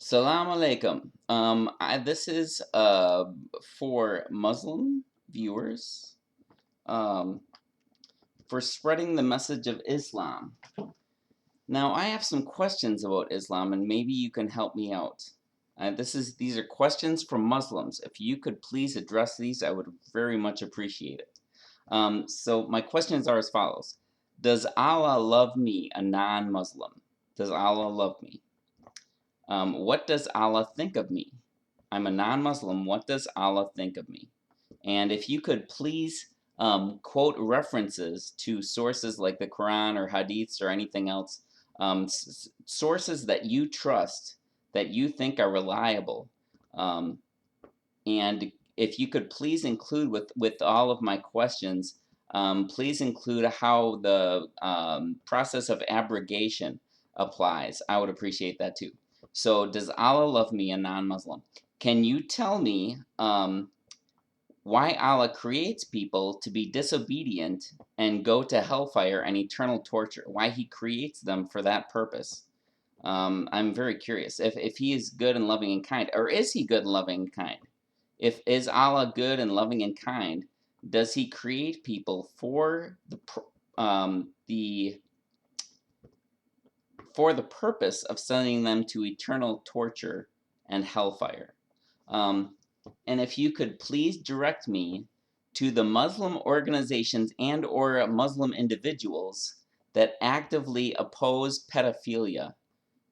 Salam alaikum. This is for Muslim viewers um, for spreading the message of Islam. Now, I have some questions about Islam, and maybe you can help me out. These are questions from Muslims. If you could please address these, I would very much appreciate it. So my questions are as follows: Does Allah love me, a non-Muslim? Does Allah love me? What does Allah think of me? I'm a non-Muslim. What does Allah think of me? And if you could please quote references to sources like the Quran or Hadiths or anything else, sources that you trust, that you think are reliable. Um, and if you could please include with all of my questions, please include how the process of abrogation applies. I would appreciate that too. So, does Allah love me, a non-Muslim? Can you tell me why Allah creates people to be disobedient and go to hellfire and eternal torture? Why He creates them for that purpose? I'm very curious if He is good and loving and kind, or is He good and loving and kind? If is Allah good and loving and kind, does He create people for the purpose of sending them to eternal torture and hellfire? And if you could please direct me to the Muslim organizations and or Muslim individuals that actively oppose pedophilia.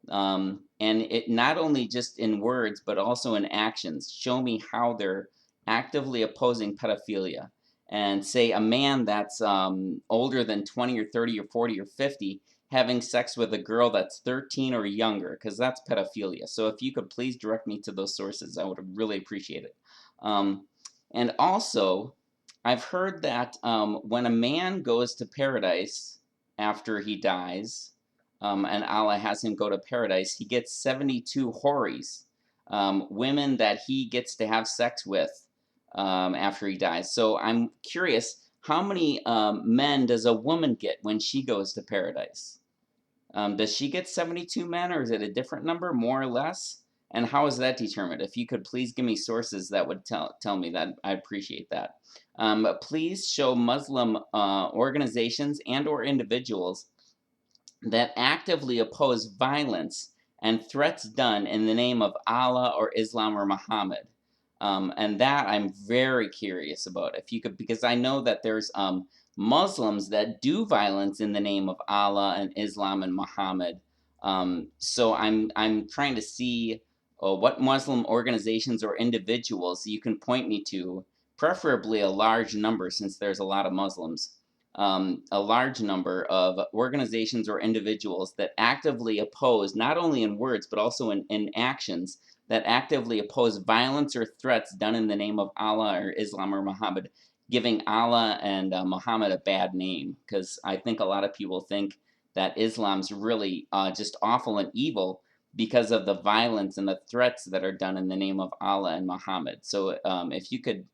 And it not only just in words, but also in actions. Show me how they're actively opposing pedophilia. And say a man that's older than 20 or 30 or 40 or 50 having sex with a girl that's 13 or younger, because that's pedophilia. So if you could please direct me to those sources, I would really appreciate it. And also, I've heard that when a man goes to paradise after he dies, and Allah has him go to paradise, he gets 72 houris, women that he gets to have sex with after he dies. So I'm curious, how many men does a woman get when she goes to paradise? Does she get 72 men, or is it a different number, more or less? And how is that determined? If you could please give me sources that would tell me that, I appreciate that. Please show Muslim organizations and or individuals that actively oppose violence and threats done in the name of Allah or Islam or Muhammad. And that I'm very curious about. If you could, because I know that there's Muslims that do violence in the name of Allah and Islam and Muhammad. So I'm trying to see what Muslim organizations or individuals you can point me to, preferably a large number since there's a lot of Muslims, a large number of organizations or individuals that actively oppose, not only in words, but also in actions, that actively oppose violence or threats done in the name of Allah or Islam or Muhammad, giving Allah and Muhammad a bad name. Because I think a lot of people think that Islam's really just awful and evil because of the violence and the threats that are done in the name of Allah and Muhammad. So if you could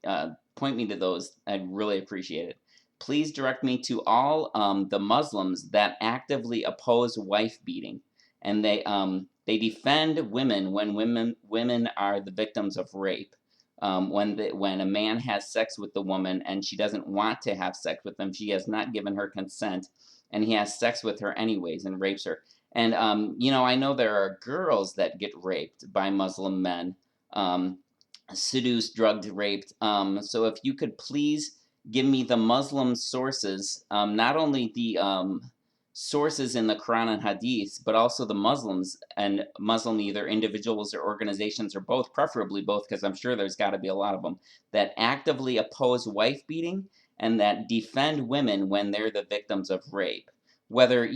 point me to those, I'd really appreciate it. Please direct me to all the Muslims that actively oppose wife beating, and they defend women when women are the victims of rape. When a man has sex with the woman and she doesn't want to have sex with him, she has not given her consent, and he has sex with her anyways and rapes her. And I know there are girls that get raped by Muslim men, seduced, drugged, raped. So if you could please give me the Muslim sources, not only the sources in the Quran and Hadith, but also the Muslims and Muslim either individuals or organizations or both, preferably both, because I'm sure there's got to be a lot of them, that actively oppose wife beating and that defend women when they're the victims of rape. Whether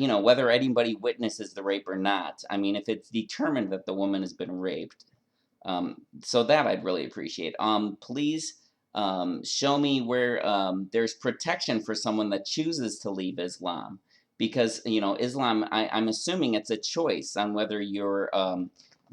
anybody witnesses the rape or not. I mean, if it's determined that the woman has been raped. So that I'd really appreciate. Please show me where there's protection for someone that chooses to leave Islam, because Islam, I'm assuming it's a choice on whether you're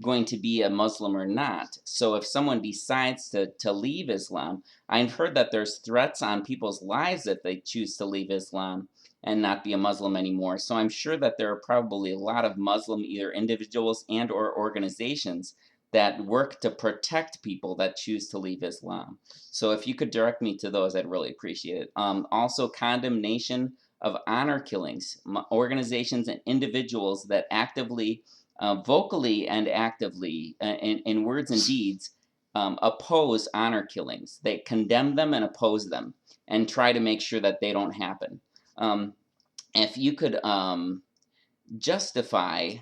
going to be a Muslim or not. So if someone decides to leave Islam, I've heard that there's threats on people's lives if they choose to leave Islam. and not be a Muslim anymore. So I'm sure that there are probably a lot of Muslim either individuals and or organizations that work to protect people that choose to leave Islam. So if you could direct me to those, I'd really appreciate it. Also, condemnation of honor killings, organizations and individuals that actively, vocally and actively, in words and deeds, oppose honor killings. They condemn them and oppose them and try to make sure that they don't happen. If you could justify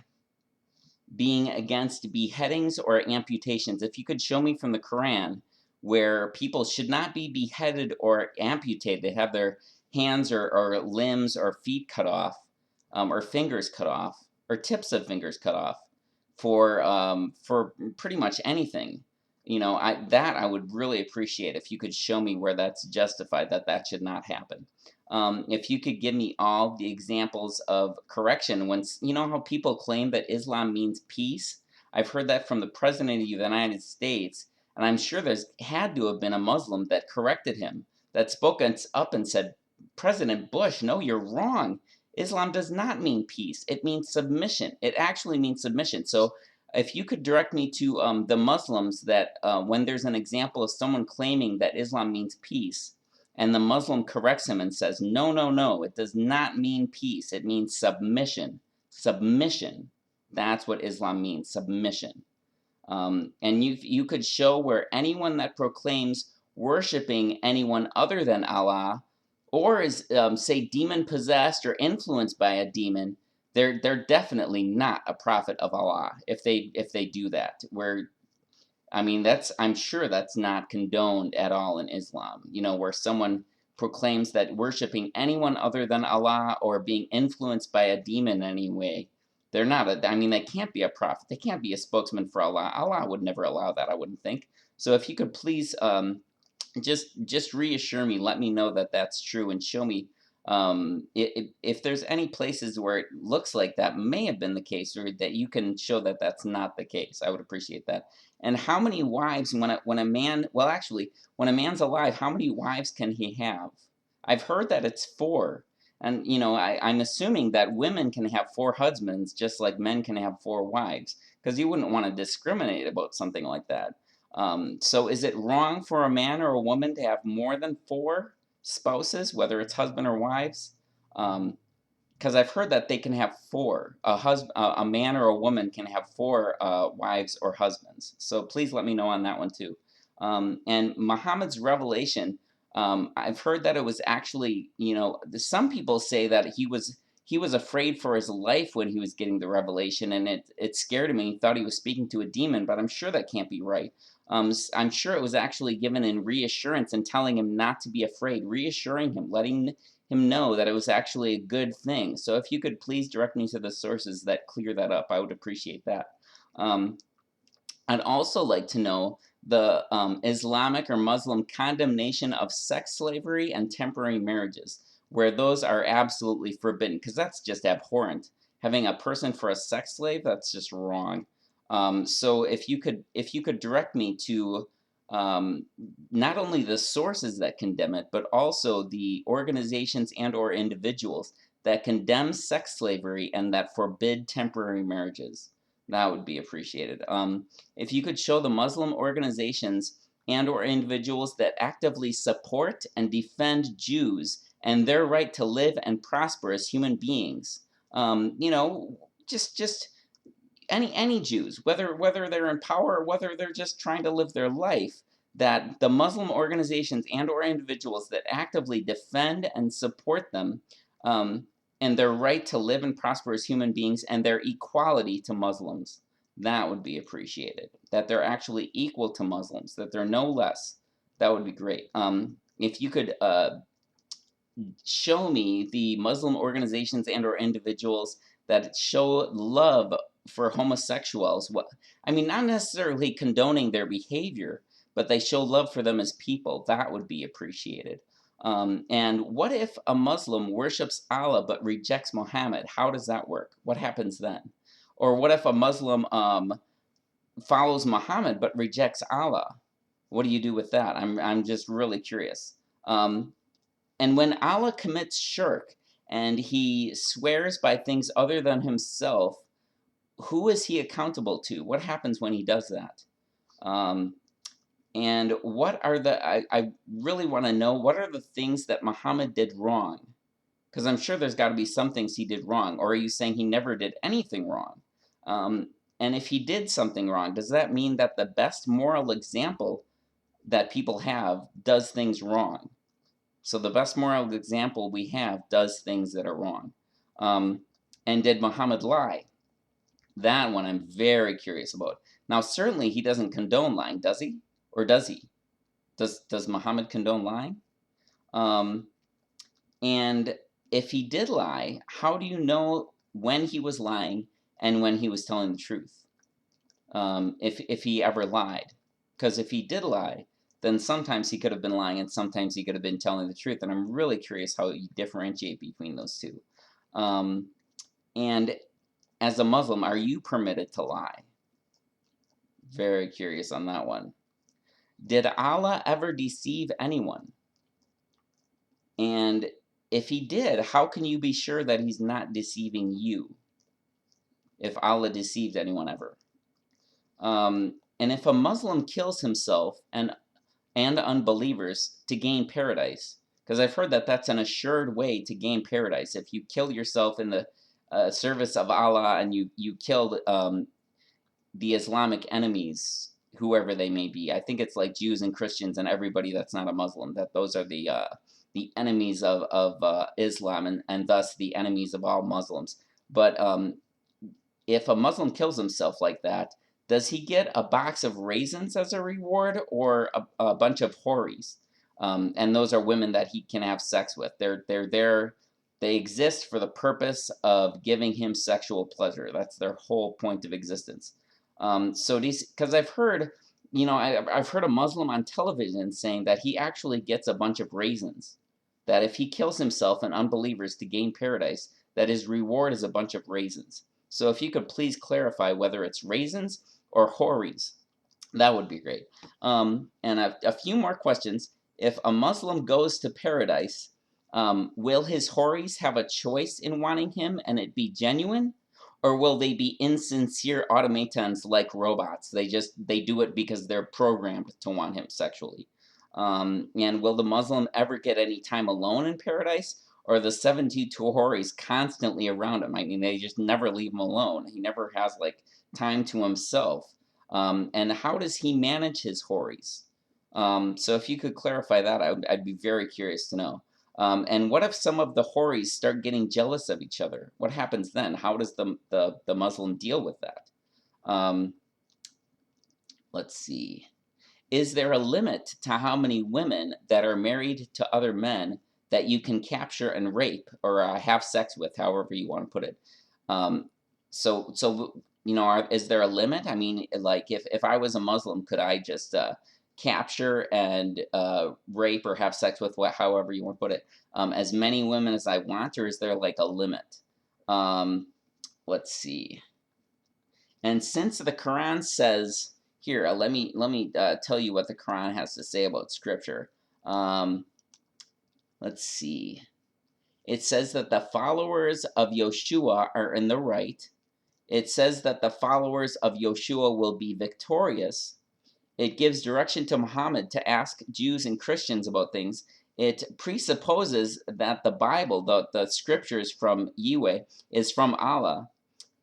being against beheadings or amputations, if you could show me from the Quran where people should not be beheaded or amputated, they have their hands or limbs or feet cut off, or fingers cut off, or tips of fingers cut off for pretty much anything. I would really appreciate if you could show me where that's justified, that should not happen. If you could give me all the examples of correction, when you know how people claim that Islam means peace. I've heard that from the President of the United States, and I'm sure there's had to have been a Muslim that corrected him, that spoke up and said, President Bush, no, you're wrong. Islam does not mean peace. It means submission. It actually means submission. So if you could direct me to the Muslims that when there's an example of someone claiming that Islam means peace, and the Muslim corrects him and says, no, no, no, it does not mean peace. It means submission. Submission. That's what Islam means, submission. And you could show where anyone that proclaims worshiping anyone other than Allah, or is, say, demon-possessed or influenced by a demon, they're definitely not a prophet of Allah if they do that. I'm sure that's not condoned at all in Islam. Where someone proclaims that worshiping anyone other than Allah or being influenced by a demon in any way, they're not they can't be a prophet. They can't be a spokesman for Allah. Allah would never allow that, I wouldn't think. So if you could please just reassure me, let me know that that's true, and show me if there's any places where it looks like that may have been the case, or that you can show that that's not the case. I would appreciate that. And how many wives, when a man's alive, how many wives can he have? I've heard that it's 4. And I'm assuming that women can have 4 husbands just like men can have 4 wives, because you wouldn't want to discriminate about something like that. So is it wrong for a man or a woman to have more than 4 spouses, whether it's husband or wives? Because I've heard that they can have 4. A man or a woman can have 4 wives or husbands. So please let me know on that one too. And Muhammad's revelation, I've heard that it was actually, some people say that he was afraid for his life when he was getting the revelation, and it scared him, and he thought he was speaking to a demon. But I'm sure that can't be right. I'm sure it was actually given in reassurance and telling him not to be afraid, reassuring him, letting him know that it was actually a good thing. So if you could please direct me to the sources that clear that up, I would appreciate that. I'd also like to know the Islamic or Muslim condemnation of sex slavery and temporary marriages, where those are absolutely forbidden, because that's just abhorrent. Having a person for a sex slave, that's just wrong. So if you could direct me to not only the sources that condemn it, but also the organizations and or individuals that condemn sex slavery and that forbid temporary marriages, that would be appreciated. If you could show the Muslim organizations and or individuals that actively support and defend Jews and their right to live and prosper as human beings. Just any Jews, whether they're in power or whether they're just trying to live their life, that the Muslim organizations and or individuals that actively defend and support them, and their right to live and prosper as human beings and their equality to Muslims, that would be appreciated. That they're actually equal to Muslims, that they're no less, that would be great. If you could show me the Muslim organizations and or individuals that show love for homosexuals. Not necessarily condoning their behavior, but they show love for them as people. That would be appreciated. And what if a Muslim worships Allah but rejects Muhammad? How does that work? What happens then? Or what if a Muslim follows Muhammad but rejects Allah? What do you do with that? I'm just really curious. And when Allah commits shirk and he swears by things other than himself, who is he accountable to? What happens when he does that? Um, and what are I really want to know, what are the things that Muhammad did wrong? Because I'm sure there's got to be some things he did wrong. Or are you saying he never did anything wrong? Um, and if he did something wrong, does that mean that the best moral example that people have does things wrong? So the best moral example we have does things that are wrong. Um, and did Muhammad lie? That one I'm very curious about. Now, certainly he doesn't condone lying, does he? Or does he? Does Muhammad condone lying? Um, and if he did lie, how do you know when he was lying and when he was telling the truth? If he ever lied, because if he did lie, then sometimes he could have been lying and sometimes he could have been telling the truth. And I'm really curious how you differentiate between those two. And as a Muslim, are you permitted to lie? Very curious on that one. Did Allah ever deceive anyone? And if he did, how can you be sure that he's not deceiving you? If Allah deceived anyone ever. And if a Muslim kills himself and unbelievers to gain paradise, because I've heard that that's an assured way to gain paradise. If you kill yourself in the service of Allah and you killed the Islamic enemies, whoever they may be. I think it's like Jews and Christians and everybody that's not a Muslim, that those are the enemies of Islam, and thus the enemies of all Muslims. But if a Muslim kills himself like that, does he get a box of raisins as a reward, or a bunch of houris? And those are women that he can have sex with. They're there. They exist for the purpose of giving him sexual pleasure. That's their whole point of existence. So these, because I've heard, I've heard a Muslim on television saying that he actually gets a bunch of raisins. That if he kills himself and unbelievers to gain paradise, that his reward is a bunch of raisins. So if you could please clarify whether it's raisins or houris, that would be great. And a few more questions. If a Muslim goes to paradise, will his houris have a choice in wanting him and it be genuine? Or will they be insincere automatons like robots? They do it because they're programmed to want him sexually. And will the Muslim ever get any time alone in paradise? Or the 72 houris constantly around him? I mean, they just never leave him alone. He never has like time to himself. And how does he manage his houris? So if you could clarify that, I'd be very curious to know. And what if some of the houris start getting jealous of each other? What happens then? How does the Muslim deal with that? Let's see. Is there a limit to how many women that are married to other men that you can capture and rape, or have sex with, however you want to put it? So is there a limit? I mean, like if I was a Muslim, could I just capture and rape or have sex with, however you want to put it, as many women as I want, or is there like a limit? Let's see. And since the Quran says here, let me tell you what the Quran has to say about Scripture. Let's see. It says that the followers of Yeshua are in the right. It says that the followers of Yeshua will be victorious. It gives direction to Muhammad to ask Jews and Christians about things. It presupposes that the Bible, the scriptures from Yahweh, is from Allah.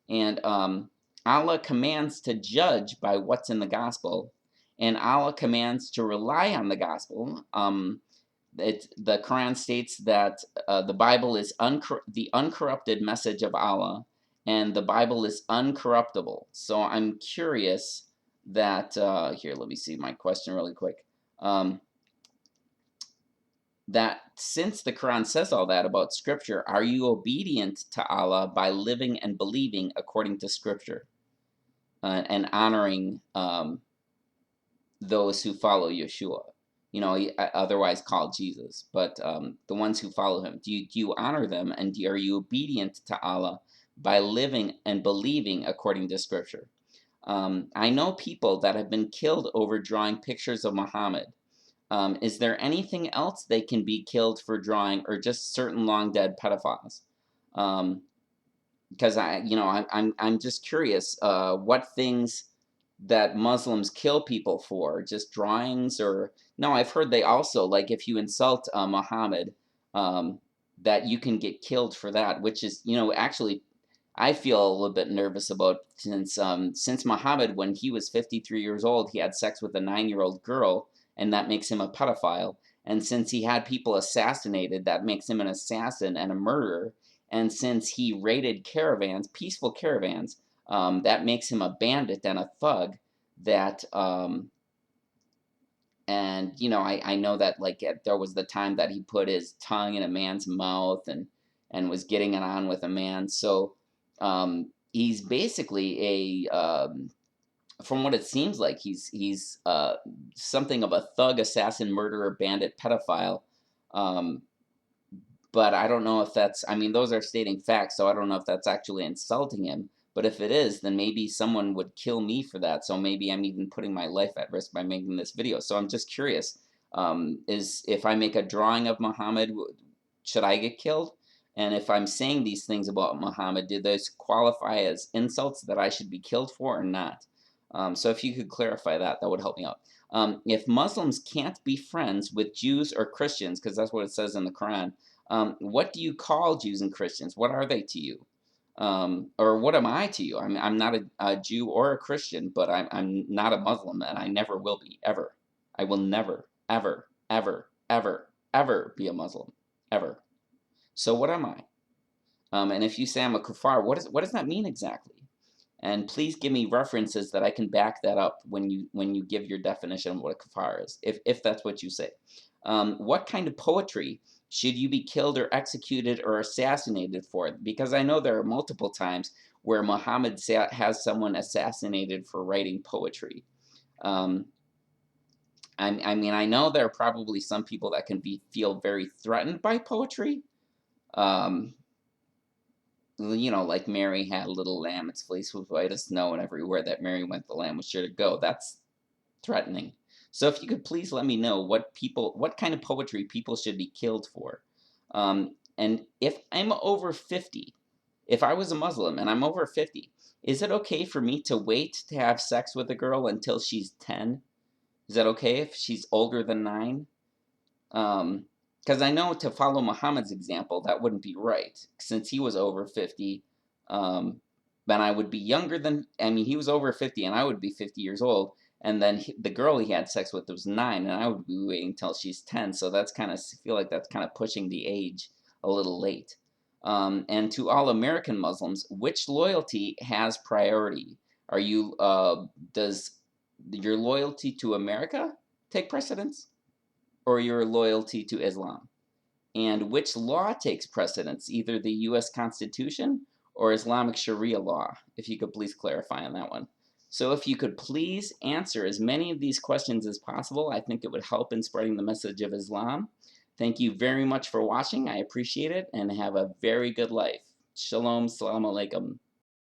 And Allah commands to judge by what's in the gospel. And Allah commands to rely on the gospel. The Quran states that the Bible is the uncorrupted message of Allah, and the Bible is uncorruptible. So I'm curious that, here, let me see my question really quick. That since the Quran says all that about Scripture, are you obedient to Allah by living and believing according to Scripture, and honoring those who follow Yeshua? Otherwise called Jesus, but the ones who follow him. Do you honor them, and are you obedient to Allah by living and believing according to Scripture? I know people that have been killed over drawing pictures of Muhammad. Is there anything else they can be killed for drawing, or just certain long dead pedophiles? Um, because I'm just curious, what things that Muslims kill people for, just drawings, or no? I've heard they also, like, if you insult Muhammad, um, that you can get killed for that, which is, actually, I feel a little bit nervous about, since Muhammad, when he was 53 years old, he had sex with a 9-year-old girl, and that makes him a pedophile. And since he had people assassinated, that makes him an assassin and a murderer. And since he raided caravans, peaceful caravans, that makes him a bandit and a thug. That and I know that, like, there was the time that he put his tongue in a man's mouth and was getting it on with a man. So he's basically a from what it seems like, he's something of a thug, assassin, murderer, bandit, pedophile. Um, but I don't know if that's, I mean, those are stating facts, so I don't know if that's actually insulting him. But if it is, then maybe someone would kill me for that. So maybe I'm even putting my life at risk by making this video. So I'm just curious, is if I make a drawing of Muhammad, should I get killed? And if I'm saying these things about Muhammad, do those qualify as insults that I should be killed for or not? So if you could clarify that, that would help me out. If Muslims can't be friends with Jews or Christians, because that's what it says in the Quran, what do you call Jews and Christians? What are they to you? Or what am I to you? I'm not a Jew or a Christian, but I'm not a Muslim, and I never will be, ever. I will never, ever, ever, ever, ever be a Muslim, ever. So what am I? And if you say I'm a kuffar, what does that mean exactly? And please give me references that I can back that up when you give your definition of what a kafar is, if that's what you say. What kind of poetry should you be killed or executed or assassinated for? Because I know there are multiple times where Muhammad has someone assassinated for writing poetry. Um, I mean, I know there are probably some people that can feel very threatened by poetry. Um, like Mary had a little lamb, its fleece was white as snow, and everywhere that Mary went, the lamb was sure to go. That's threatening. So if you could please let me know what kind of poetry people should be killed for. And if I'm over 50, if I was a Muslim and I'm over 50, is it okay for me to wait to have sex with a girl until she's 10? Is that okay if she's older than 9? Because I know, to follow Muhammad's example, that wouldn't be right, since he was over 50. Then I would be younger than, I mean, he was over 50 and I would be 50 years old. And then the girl he had sex with was 9, and I would be waiting until she's 10. So that's kind of, feel like that's kind of pushing the age a little late. And to all American Muslims, which loyalty has priority? Does your loyalty to America take precedence, or your loyalty to Islam? And which law takes precedence, either the US Constitution or Islamic Sharia law? If you could please clarify on that one. So if you could please answer as many of these questions as possible, I think it would help in spreading the message of Islam. Thank you very much for watching. I appreciate it, and have a very good life. Shalom, salam alaikum.